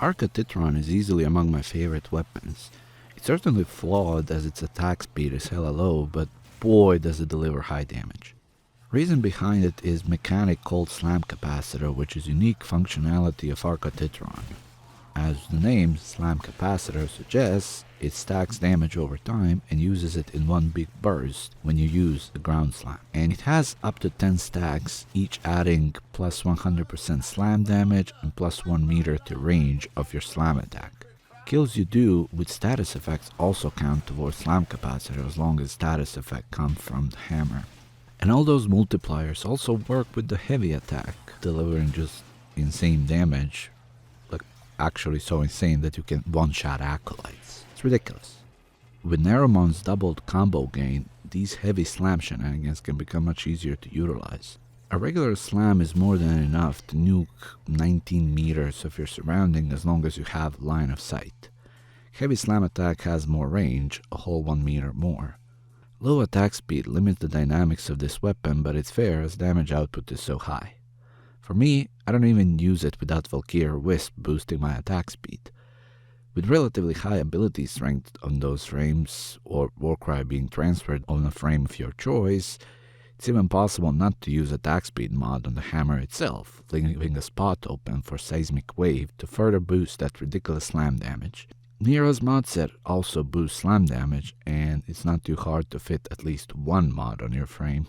Arca Titron is easily among my favorite weapons. It's certainly flawed as its attack speed is hella low, but boy does it deliver high damage. Reason behind it is mechanic called Slam Capacitor, which is unique functionality of Arca Titron. As the name Slam Capacitor suggests, it stacks damage over time and uses it in one big burst when you use the ground slam. And it has up to 10 stacks, each adding plus 100% slam damage and plus 1 meter to range of your slam attack. Kills you do with status effects also count towards Slam Capacitor as long as status effect comes from the hammer. And all those multipliers also work with the heavy attack, delivering just insane damage. Actually so insane that you can one-shot acolytes. It's ridiculous. With Narumon's doubled combo gain, these heavy slam shenanigans can become much easier to utilize. A regular slam is more than enough to nuke 19 meters of your surrounding as long as you have line of sight. Heavy slam attack has more range, a whole 1 meter more. Low attack speed limits the dynamics of this weapon, but it's fair as damage output is so high. For me, I don't even use it without Valkyrie or Wisp boosting my attack speed. With relatively high ability strength on those frames, or Warcry being transferred on a frame of your choice, it's even possible not to use attack speed mod on the hammer itself, leaving a spot open for Seismic Wave to further boost that ridiculous slam damage. Nero's mod set also boosts slam damage, and it's not too hard to fit at least one mod on your frame.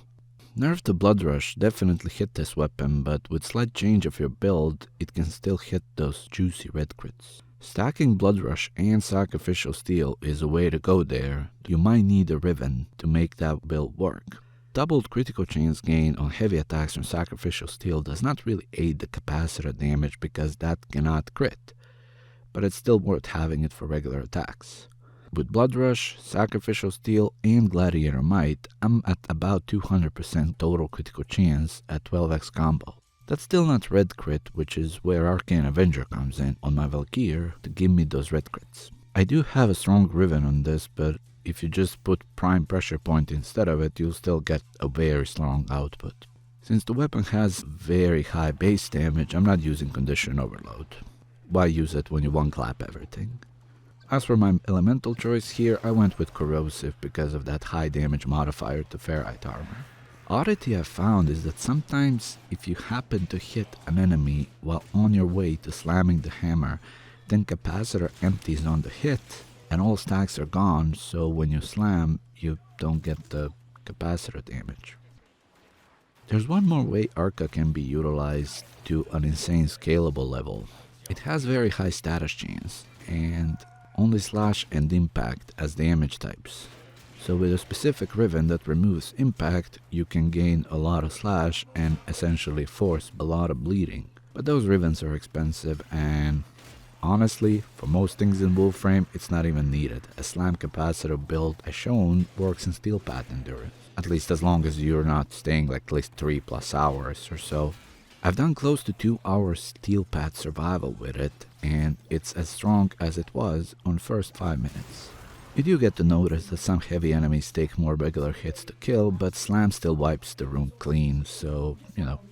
Nerf to Blood Rush definitely hit this weapon, but with slight change of your build, it can still hit those juicy red crits. Stacking Blood Rush and Sacrificial Steel is a way to go there. You might need a Riven to make that build work. Doubled critical chance gain on heavy attacks from Sacrificial Steel does not really aid the capacitor damage because that cannot crit, but it's still worth having it for regular attacks. With Blood Rush, Sacrificial Steel, and Gladiator Might, I'm at about 200% total critical chance at 12x combo. That's still not red crit, which is where Arcane Avenger comes in on my Valkyrie to give me those red crits. I do have a strong Riven on this, but if you just put Prime Pressure Point instead of it, you'll still get a very strong output. Since the weapon has very high base damage, I'm not using Condition Overload. Why use it when you one-clap everything? As for my elemental choice here, I went with Corrosive because of that high damage modifier to Ferrite armor. Oddity I've found is that sometimes if you happen to hit an enemy while on your way to slamming the hammer, then capacitor empties on the hit and all stacks are gone, so when you slam, you don't get the capacitor damage. There's one more way Arca can be utilized to an insane scalable level. It has very high status chance, and only slash and impact as damage types. So with a specific Riven that removes impact, you can gain a lot of slash and essentially force a lot of bleeding. But those Rivens are expensive, and honestly, for most things in Warframe, it's not even needed. A Slam Capacitor build as shown works in Steel Path Endurance, at least as long as you're not staying like at least 3+ hours or so. I've done close to 2 hours Steel Path survival with it, and it's as strong as it was on first 5 minutes. You do get to notice that some heavy enemies take more regular hits to kill, but Slam still wipes the room clean, so,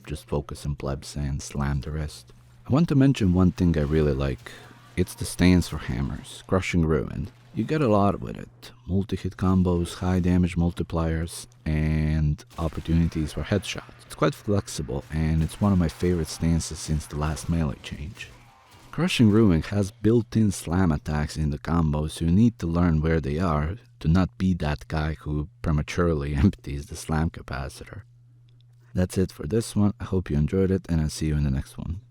just focus on plebs and slam the rest. I want to mention one thing I really like. It's the stance for hammers, Crushing Ruin. You get a lot with it. Multi-hit combos, high damage multipliers, and opportunities for headshots. It's quite flexible, and it's one of my favorite stances since the last melee change. Crushing Ruin has built-in slam attacks in the combo, so you need to learn where they are to not be that guy who prematurely empties the slam capacitor. That's it for this one. I hope you enjoyed it, and I'll see you in the next one.